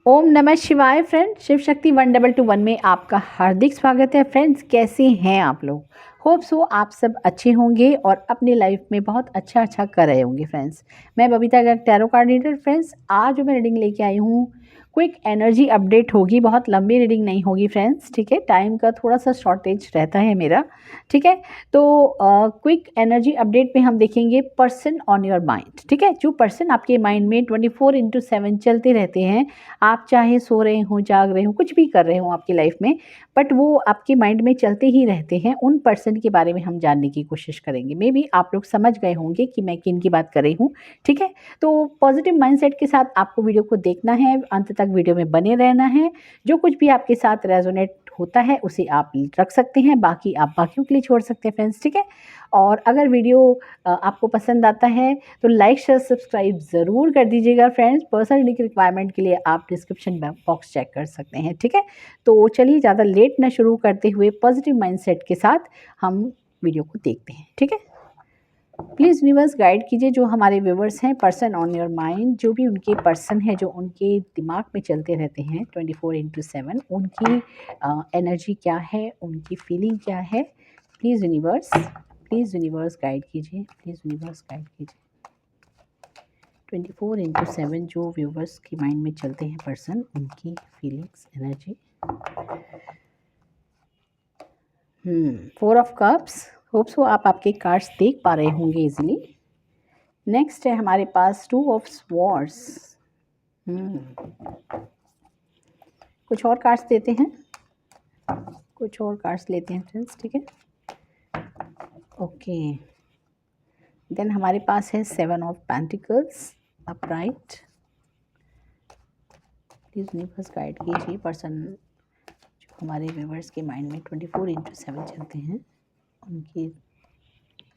ओम नमः शिवाय फ्रेंड्स, शिव शक्ति 1221 में आपका हार्दिक स्वागत है। फ्रेंड्स, कैसे हैं आप लोग? होप सो आप सब अच्छे होंगे और अपनी लाइफ में बहुत अच्छा कर रहे होंगे। फ्रेंड्स, मैं Babita Garg, tarot card reader. Friends, आज जो मैं रीडिंग लेके आई हूँ, क्विक एनर्जी अपडेट होगी, बहुत लंबी रीडिंग नहीं होगी फ्रेंड्स। ठीक है, टाइम का थोड़ा सा शॉर्टेज रहता है मेरा। ठीक है, तो क्विक एनर्जी अपडेट में हम देखेंगे पर्सन ऑन योर माइंड। ठीक है, जो पर्सन आपके माइंड में 24/7 चलते रहते हैं, आप चाहे सो रहे हो, जाग रहे हो, कुछ भी कर रहे हो आपकी लाइफ में, बट वो आपके माइंड में चलते ही रहते हैं। उन पर्सन के बारे में हम जानने की कोशिश करेंगे। मे बी आप लोग समझ गए होंगे कि मैं किन की बात कर रही हूँ। ठीक है, तो पॉजिटिव माइंडसेट के साथ आपको वीडियो को देखना है, अंत तक वीडियो में बने रहना है। जो कुछ भी आपके साथ रेजोनेट होता है उसे आप रख सकते हैं, बाकी आप बाकियों के लिए छोड़ सकते हैं फ्रेंड्स। ठीक है, और अगर वीडियो आपको पसंद आता है तो लाइक शेयर सब्सक्राइब ज़रूर कर दीजिएगा फ्रेंड्स। पर्सनल रिक्वायरमेंट के लिए आप डिस्क्रिप्शन बॉक्स चेक कर सकते हैं। ठीक है, तो चलिए ज़्यादा लेट ना शुरू करते हुए पॉजिटिव माइंडसेट के साथ हम वीडियो को देखते हैं। ठीक है, प्लीज़ व्यूवर्स गाइड कीजिए जो हमारे व्यूवर्स हैं, पर्सन ऑन योर माइंड, जो भी उनके पर्सन है, जो उनके दिमाग में चलते रहते हैं 24/7, उनकी एनर्जी क्या है, उनकी फीलिंग क्या है। प्लीज़ यूनिवर्स गाइड कीजिए, प्लीज़ यूनिवर्स गाइड कीजिए। 24/7 जो व्यूवर्स की माइंड में चलते हैं पर्सन, उनकी feelings, energy. 4 of cups. Hope so आप आपके कार्ड्स देख पा रहे होंगे इजीली। नेक्स्ट है हमारे पास 2 ऑफ स्वॉर्ड्स। कुछ और कार्ड्स देते हैं, कुछ और कार्ड्स लेते हैं फ्रेंड्स। ठीक है, ओके। देन हमारे पास है 7 of pentacles upright. Please universe guide कीजिए पर्सन जो हमारे व्यूवर्स के माइंड में 24/7 चलते हैं, उनकी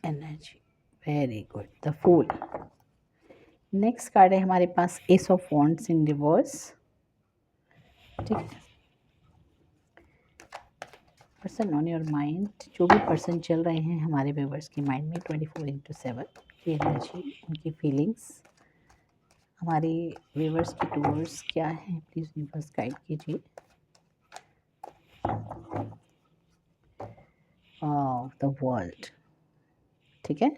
एनर्जी। Very good, the fool. Next card है हमारे पास ace of wands in reverse. ठीक है, पर्सन ऑन योर माइंड, जो भी पर्सन चल रहे हैं हमारे व्यूवर्स के माइंड में 24/7 की एनर्जी, उनकी फीलिंग्स, हमारे व्यूवर्स की टूवर्स क्या है, प्लीज़ यूनिवर्स गाइड कीजिए। The world. ठीक है,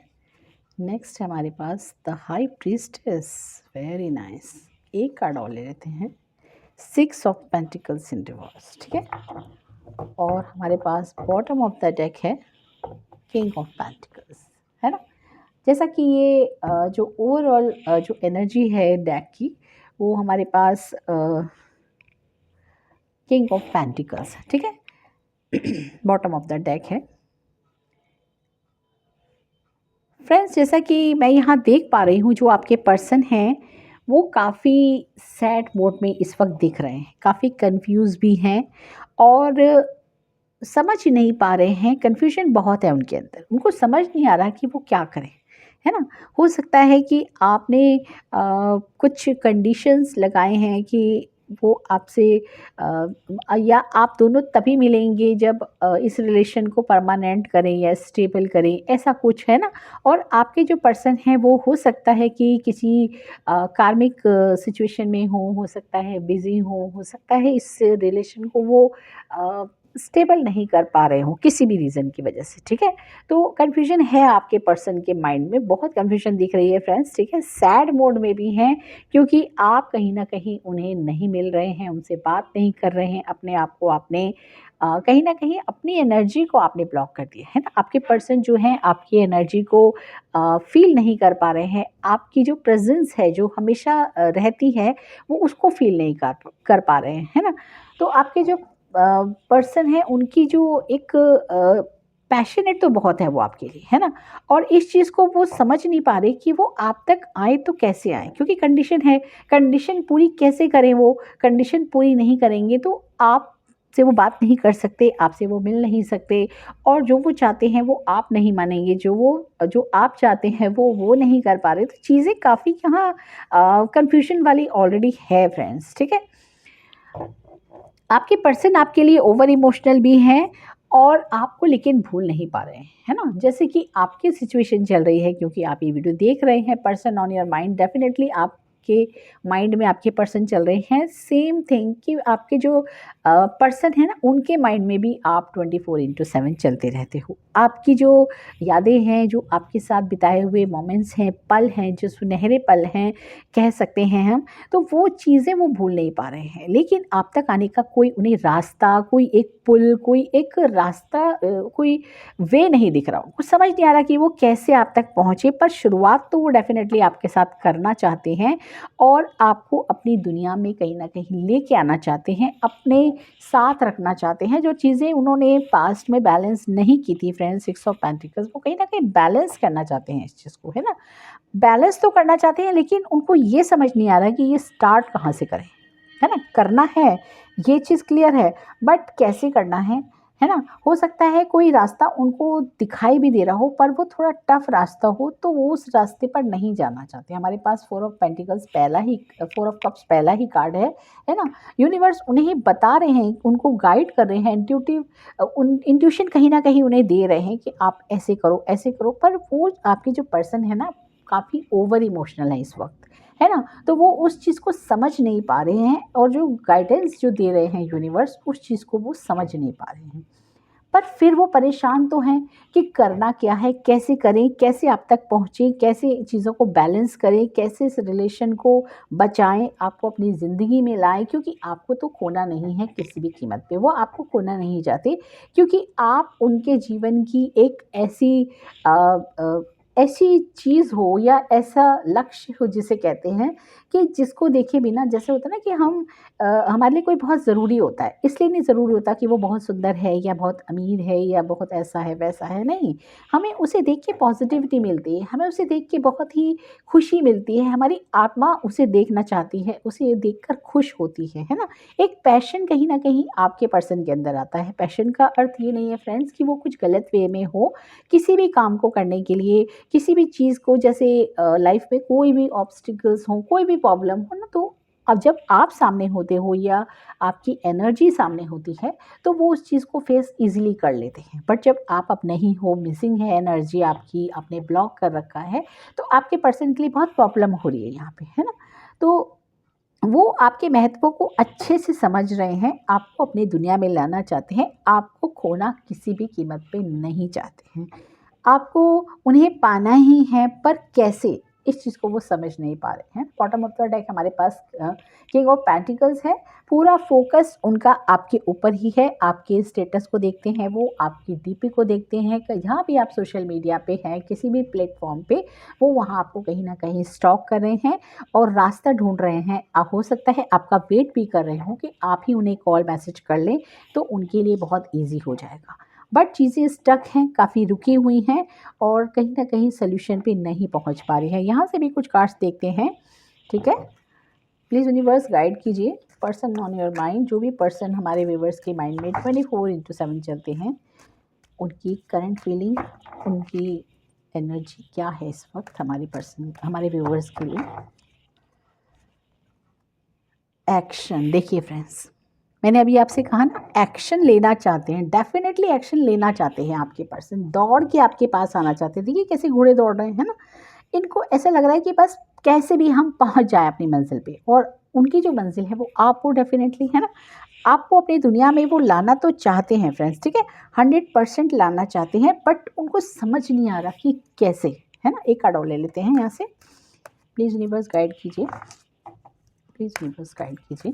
नेक्स्ट है हमारे पास the high priestess. Very nice. एक कार्ड और ले लेते हैं, 6 ऑफ पेंटिकल्स इन रिवर्स। ठीक है, और हमारे पास बॉटम ऑफ द डेक है किंग ऑफ पेंटिकल्स, है ना। जैसा कि ये जो ओवरऑल जो एनर्जी है डेक की, वो हमारे पास किंग ऑफ पेंटिकल्स है। ठीक है, बॉटम ऑफ द डेक है फ्रेंड्स। जैसा कि मैं यहाँ देख पा रही हूँ, जो आपके पर्सन हैं वो काफ़ी सैड मोड में इस वक्त दिख रहे हैं, काफ़ी कंफ्यूज भी हैं और समझ ही नहीं पा रहे हैं। कन्फ्यूजन बहुत है उनके अंदर, उनको समझ नहीं आ रहा कि वो क्या करें, है ना। हो सकता है कि आपने कुछ कंडीशंस लगाए हैं कि वो आपसे या आप दोनों तभी मिलेंगे जब इस रिलेशन को परमानेंट करें या स्टेबल करें, ऐसा कुछ है ना। और आपके जो पर्सन हैं वो हो सकता है कि किसी कार्मिक सिचुएशन में हो सकता है बिजी हो सकता है इस रिलेशन को वो स्टेबल नहीं कर पा रहे हो किसी भी रीज़न की वजह से। ठीक है, तो कन्फ्यूजन है आपके पर्सन के माइंड में, बहुत कन्फ्यूजन दिख रही है फ्रेंड्स। ठीक है, सैड मोड में भी हैं क्योंकि आप कहीं ना कहीं उन्हें नहीं मिल रहे हैं, उनसे बात नहीं कर रहे हैं, अपने आप को आपने कहीं ना कहीं अपनी एनर्जी को आपने ब्लॉक कर दिया है ना। आपके पर्सन जो हैं आपकी एनर्जी को फील नहीं कर पा रहे हैं, आपकी जो प्रेजेंस है जो हमेशा रहती है वो उसको फील नहीं कर पा रहे हैं, है ना। तो आपके जो पर्सन है उनकी जो एक पैशनेट तो बहुत है वो आपके लिए, है ना। और इस चीज़ को वो समझ नहीं पा रहे कि वो आप तक आए तो कैसे आए, क्योंकि कंडीशन है, कंडीशन पूरी कैसे करें। वो कंडीशन पूरी नहीं करेंगे तो आप से वो बात नहीं कर सकते, आपसे वो मिल नहीं सकते, और जो वो चाहते हैं वो आप नहीं मानेंगे, जो आप चाहते हैं वो नहीं कर पा रहे। तो चीज़ें काफ़ी यहाँ कंफ्यूजन वाली ऑलरेडी है फ्रेंड्स। ठीक है, आपके पर्सन आपके लिए ओवर इमोशनल भी हैं और आपको लेकिन भूल नहीं पा रहे हैं, है ना। जैसे कि आपकी सिचुएशन चल रही है, क्योंकि आप ये वीडियो देख रहे हैं, person on your mind definitely आप आपके माइंड में आपके पर्सन चल रहे हैं, सेम थिंग कि आपके जो पर्सन है ना उनके माइंड में भी आप 24/7 चलते रहते हो। आपकी जो यादें हैं, जो आपके साथ बिताए हुए मोमेंट्स हैं, पल हैं, जो सुनहरे पल हैं कह सकते हैं हम, तो वो चीज़ें वो भूल नहीं पा रहे हैं। लेकिन आप तक आने का कोई उन्हें रास्ता, कोई एक पुल, कोई एक रास्ता कोई वे नहीं दिख रहा, कुछ समझ नहीं आ रहा कि वो कैसे आप तक पहुँचे। पर शुरुआत तो वो डेफ़िनेटली आपके साथ करना चाहते हैं और आपको अपनी दुनिया में कहीं न कहीं लेके आना चाहते हैं, अपने साथ रखना चाहते हैं। जो चीज़ें उन्होंने पास्ट में बैलेंस नहीं की थी फ्रेंड्स, सिक्स ऑफ पेंटिकल्स, वो कहीं न कहीं बैलेंस करना चाहते हैं इस चीज़ को, है ना? बैलेंस तो करना चाहते हैं लेकिन उनको ये समझ नहीं आ रहा है कि ये स्टार्ट कहाँ से करें, है ना? करना है, ये चीज़ क्लियर है, बट कैसे करना है ना? हो सकता है कोई रास्ता उनको दिखाई भी दे रहा हो पर वो थोड़ा टफ रास्ता हो तो वो उस रास्ते पर नहीं जाना चाहते। हमारे पास 4 ऑफ पेंटिकल्स पहला ही 4 ऑफ कप्स पहला ही कार्ड है ना? यूनिवर्स उन्हें बता रहे हैं, उनको गाइड कर रहे हैं, इंट्यूशन कहीं न कहीं उन्हें दे रहे हैं कि आप ऐसे करो, पर वो आपके जो पर्सन है ना काफ़ी ओवर इमोशनल है इस वक़्त, है ना? तो वो उस चीज़ को समझ नहीं पा रहे हैं और जो गाइडेंस जो दे रहे हैं यूनिवर्स, उस चीज़ को वो समझ नहीं पा रहे हैं। पर फिर वो परेशान तो हैं कि करना क्या है, कैसे करें, कैसे आप तक पहुँचे, कैसे चीज़ों को बैलेंस करें, कैसे इस रिलेशन को बचाएँ, आपको अपनी ज़िंदगी में लाएँ, क्योंकि आपको तो खोना नहीं है किसी भी कीमत पे। वो आपको खोना नहीं चाहते क्योंकि आप उनके जीवन की एक अ अ, ऐसी चीज़ हो या ऐसा लक्ष्य हो जिसे कहते हैं कि जिसको देखे बिना, जैसे होता है ना कि हमारे लिए कोई बहुत ज़रूरी होता है, इसलिए नहीं ज़रूरी होता कि वो बहुत सुंदर है या बहुत अमीर है या बहुत ऐसा है वैसा है, नहीं। हमें उसे देख के पॉजिटिविटी मिलती है, हमें उसे देख के बहुत ही खुशी मिलती है, हमारी आत्मा उसे देखना चाहती है, उसे देखकर खुश होती है ना? एक पैशन कहीं न कहीं आपके पर्सन के अंदर आता है। पैशन का अर्थ ये नहीं है फ्रेंड्स कि वो कुछ गलत वे में हो, किसी भी काम को करने के लिए, किसी भी चीज़ को, जैसे लाइफ में कोई भी ऑब्स्टिकल्स हों, कोई भी प्रॉब्लम हो ना, तो अब जब आप सामने होते हो या आपकी एनर्जी सामने होती है, तो वो उस चीज़ को फेस ईज़िली कर लेते हैं। बट जब आप अब नहीं हो, मिसिंग है एनर्जी आपकी, आपने ब्लॉक कर रखा है, तो आपके पर्सन के लिए बहुत प्रॉब्लम हो रही है यहाँ पे, है ना? तो वो आपके महत्व को अच्छे से समझ रहे हैं, आपको अपनी दुनिया में लाना चाहते हैं, आपको खोना किसी भी कीमत पे नहीं चाहते हैं। आपको उन्हें पाना ही है, पर कैसे? इस चीज़ को वो समझ नहीं पा रहे हैं। बॉटम ऑफ द डेक हमारे पास किंग ऑफ पेंटिकल्स है। पूरा फ़ोकस उनका आपके ऊपर ही है। आपके स्टेटस को देखते हैं वो, आपकी डीपी को देखते हैं, कि जहाँ भी आप सोशल मीडिया पे हैं, किसी भी प्लेटफ़ॉर्म पे, वो वहाँ आपको कहीं न कहीं स्टॉक कर रहे हैं और रास्ता ढूँढ रहे हैं। हो सकता है आपका वेट भी कर रहे हों कि आप ही उन्हें कॉल मैसेज कर लें, तो उनके लिए बहुत ईज़ी हो जाएगा। बट चीज़ें स्टक हैं, काफ़ी रुकी हुई हैं और कहीं न कहीं सॉल्यूशन पे नहीं पहुँच पा रही हैं। यहाँ से भी कुछ कार्ड्स देखते हैं, ठीक है? प्लीज़ यूनिवर्स गाइड कीजिए, पर्सन ऑन योर माइंड, जो भी पर्सन हमारे व्यूअर्स के माइंड में 24/7 चलते हैं, उनकी करंट फीलिंग, उनकी एनर्जी क्या है इस वक़्त हमारे व्यूअर्स के लिए? एक्शन देखिए फ्रेंड्स, मैंने अभी आपसे कहा ना, एक्शन लेना चाहते हैं, डेफिनेटली एक्शन लेना चाहते हैं आपके पर्सन, दौड़ के आपके पास आना चाहते हैं। देखिए कैसे घोड़े दौड़ रहे हैं ना, इनको ऐसा लग रहा है कि बस कैसे भी हम पहुंच जाएं अपनी मंजिल पे, और उनकी जो मंजिल है वो आपको डेफिनेटली, है ना, आपको अपनी दुनिया में वो लाना तो चाहते हैं फ्रेंड्स, ठीक है, 100% लाना चाहते हैं, बट उनको समझ नहीं आ रहा कि कैसे, है ना? एक कार्ड और ले लेते हैं यहाँ से। प्लीज़ यूनिवर्स गाइड कीजिए, प्लीज़ यूनिवर्स गाइड कीजिए।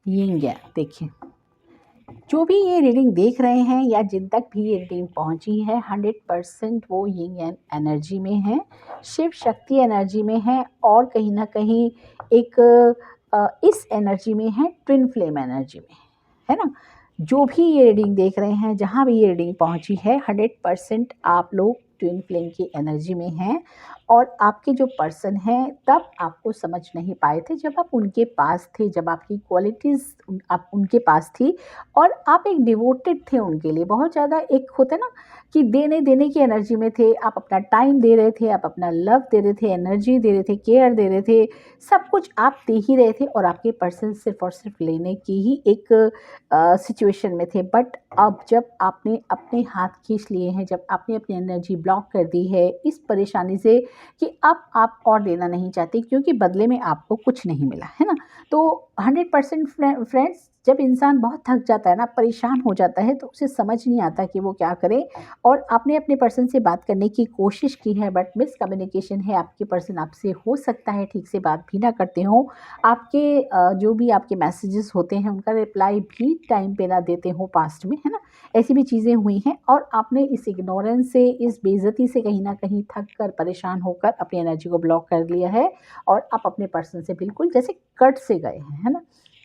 यिंग है, देखिए, जो भी ये रीडिंग देख रहे हैं या जिन तक भी ये रीडिंग पहुंची है, 100% वो यिंग एनर्जी में है, शिव शक्ति एनर्जी में है, और कहीं ना कहीं एक इस एनर्जी में है, ट्विन फ्लेम एनर्जी में, है ना? जो भी ये रीडिंग देख रहे हैं, जहाँ भी ये रीडिंग पहुंची है, 100% आप लोग ट्विन फ्लेम की एनर्जी में हैं, और आपके जो पर्सन हैं तब आपको समझ नहीं पाए थे जब आप उनके पास थे, जब आपकी क्वालिटीज़ आप उनके पास थी और आप एक डिवोटेड थे उनके लिए, बहुत ज़्यादा, एक होता है ना कि देने देने की एनर्जी में थे, आप अपना टाइम दे रहे थे, आप अपना लव दे रहे थे, एनर्जी दे रहे थे, केयर दे रहे थे, सब कुछ आप दे ही रहे थे और आपके पर्सन सिर्फ़ और सिर्फ लेने की ही एक सिचुएशन में थे। बट अब जब आपने अपने हाथ खींच लिए हैं, जब आपने अपनी एनर्जी ब्लॉक कर दी है इस परेशानी से कि अब आप और देना नहीं चाहते क्योंकि बदले में आपको कुछ नहीं मिला, है ना? तो 100% फ्रेंड्स, जब इंसान बहुत थक जाता है ना, परेशान हो जाता है, तो उसे समझ नहीं आता कि वो क्या करे। और आपने अपने पर्सन से बात करने की कोशिश की है बट मिसकम्युनिकेशन है, आपके पर्सन आपसे हो सकता है ठीक से बात भी ना करते हों, आपके जो भी आपके मैसेजेस होते हैं उनका रिप्लाई भी टाइम पे ना देते हों पास्ट में, है ना? ऐसी भी चीज़ें हुई हैं और आपने इस इग्नोरेंस से, इस बेइज्जती से कहीं न कहीं थक कर, परेशान होकर अपनी एनर्जी को ब्लॉक कर लिया है और आप अपने पर्सन से बिल्कुल जैसे कट से गए हैं, है ना?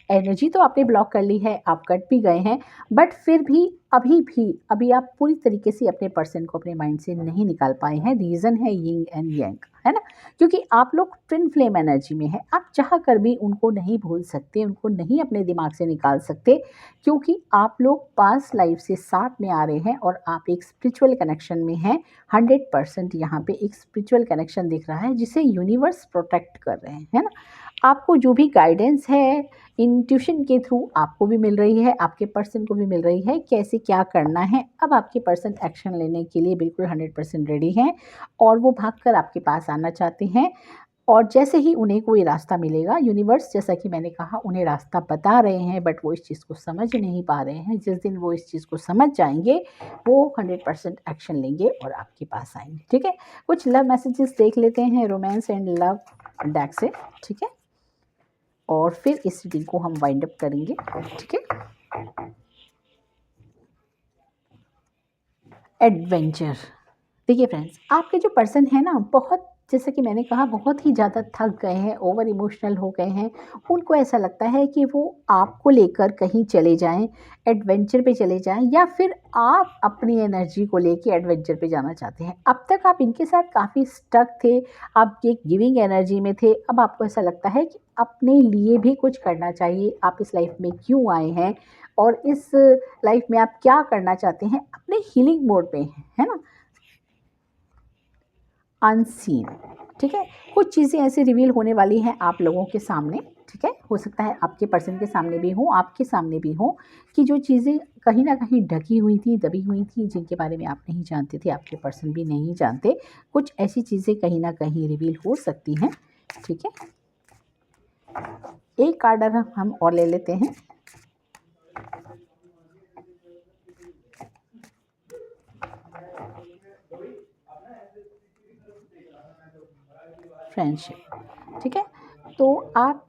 एनर्जी तो आपने ब्लॉक कर ली है, आप कट भी गए हैं, बट फिर भी अभी आप पूरी तरीके से अपने पर्सन को अपने माइंड से नहीं निकाल पाए हैं। रीज़न है यिंग एंड यांग, है ना? क्योंकि आप लोग ट्विन फ्लेम एनर्जी में हैं। आप चाह कर भी उनको नहीं भूल सकते, उनको नहीं अपने दिमाग से निकाल सकते क्योंकि आप लोग पास्ट लाइफ से साथ में आ रहे हैं और आप एक स्पिरिचुअल कनेक्शन में हैं। 100% यहाँ पे एक स्पिरिचुअल कनेक्शन दिख रहा है जिसे यूनिवर्स प्रोटेक्ट कर रहे हैं, है ना? आपको जो भी गाइडेंस है इंट्यूशन के थ्रू आपको भी मिल रही है, आपके पर्सन को भी मिल रही है, कैसे क्या करना है। अब आपके पर्सन एक्शन लेने के लिए बिल्कुल 100% रेडी हैं और वो भागकर आपके पास आना चाहते हैं। और जैसे ही उन्हें कोई रास्ता मिलेगा, यूनिवर्स जैसा कि मैंने कहा उन्हें रास्ता बता रहे हैं बट वो इस चीज़ को समझ नहीं पा रहे हैं। जिस दिन वो इस चीज़ को समझ जाएँगे, वो 100% एक्शन लेंगे और आपके पास आएँगे, ठीक है? कुछ लव मैसेजेस देख लेते हैं रोमांस एंड लव डेक से, ठीक है? और फिर इस रीडिंग को हम वाइंड अप करेंगे, ठीक है? एडवेंचर। देखिए फ्रेंड्स, आपके जो पर्सन है ना, बहुत जैसे कि मैंने कहा बहुत ही ज़्यादा थक गए हैं, ओवर इमोशनल हो गए हैं। उनको ऐसा लगता है कि वो आपको लेकर कहीं चले जाएँ, एडवेंचर पे चले जाएँ या फिर आप अपनी एनर्जी को लेके एडवेंचर पे जाना चाहते हैं। अब तक आप इनके साथ काफ़ी स्टक थे, आप ये गिविंग एनर्जी में थे। अब आपको ऐसा लगता है कि अपने लिए भी कुछ करना चाहिए। आप इस लाइफ में क्यों आए हैं और इस लाइफ में आप क्या करना चाहते हैं, अपने हीलिंग मोड पे हैं, है ना? अनसीन, ठीक है? कुछ चीज़ें ऐसी रिवील होने वाली हैं आप लोगों के सामने, ठीक है? हो सकता है आपके पर्सन के सामने भी हो, आपके सामने भी हो, कि जो चीज़ें कहीं न कहीं ढकी हुई थी, दबी हुई थी, जिनके बारे में आप नहीं जानते थे, आपके पर्सन भी नहीं जानते। कुछ ऐसी चीज़ें कहीं न कहीं रिवील हो सकती हैं, ठीक है? एक कार्ड अगर हम और ले लेते हैं। फ्रेंडशिप, ठीक है? तो आप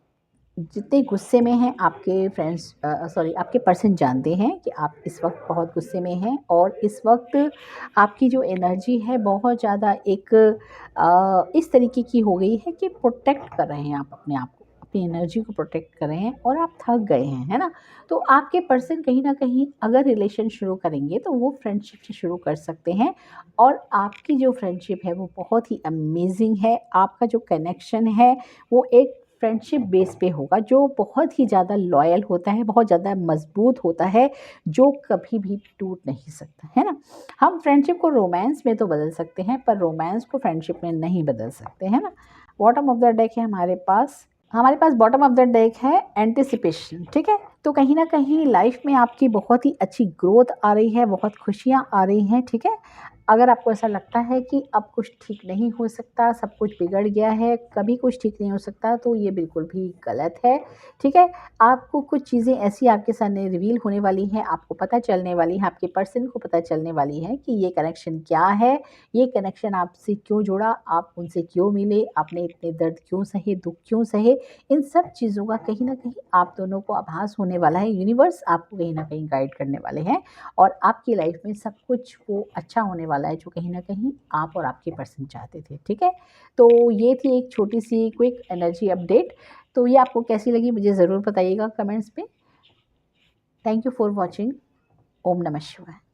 जितने गुस्से में हैं, आपके फ्रेंड्स सॉरी आपके पर्सन जानते हैं कि आप इस वक्त बहुत गुस्से में हैं और इस वक्त आपकी जो एनर्जी है बहुत ज़्यादा एक इस तरीके की हो गई है कि प्रोटेक्ट कर रहे हैं आप अपने आप को, अपनी एनर्जी को प्रोटेक्ट कर रहे हैं और आप थक गए हैं, है ना? तो आपके पर्सन कहीं ना कहीं अगर रिलेशन शुरू करेंगे तो वो फ्रेंडशिप से शुरू कर सकते हैं और आपकी जो फ्रेंडशिप है वो बहुत ही अमेजिंग है। आपका जो कनेक्शन है वो एक फ्रेंडशिप बेस पे होगा जो बहुत ही ज़्यादा लॉयल होता है, बहुत ज़्यादा मज़बूत होता है, जो कभी भी टूट नहीं सकता, है ना? हम फ्रेंडशिप को रोमांस में तो बदल सकते हैं पर रोमांस को फ्रेंडशिप में नहीं बदल सकते, है ना? बॉटम ऑफ द डेक है हमारे पास बॉटम ऑफ द डेक है एंटिसिपेशन, ठीक है? तो कहीं न कहीं लाइफ में आपकी बहुत ही अच्छी ग्रोथ आ रही है, बहुत खुशियाँ आ रही हैं, ठीक है? अगर आपको ऐसा लगता है कि अब कुछ ठीक नहीं हो सकता, सब कुछ बिगड़ गया है, कभी कुछ ठीक नहीं हो सकता, तो ये बिल्कुल भी गलत है, ठीक है? आपको कुछ चीज़ें ऐसी आपके सामने रिवील होने वाली हैं, आपको पता चलने वाली है, आपके पर्सन को पता चलने वाली है कि ये कनेक्शन क्या है, ये कनेक्शन आपसे क्यों जुड़ा, आप उनसे क्यों मिले, आपने इतने दर्द क्यों सहे, दुःख क्यों सहे, इन सब चीज़ों का कहीं न कहीं आप दोनों को आभास होने वाला है। यूनिवर्स आपको कहीं न कहीं गाइड करने वाले हैं और आपकी लाइफ में सब कुछ वो अच्छा होने वाला है जो कहीं न कहीं आप और आपके पर्सन चाहते थे, ठीक है? तो ये थी एक छोटी-सी क्विक एनर्जी अपडेट। तो ये आपको कैसी लगी मुझे ज़रूर बताइएगा कमेंट्स में। Thank you for watching. ओम नमः शिवाय।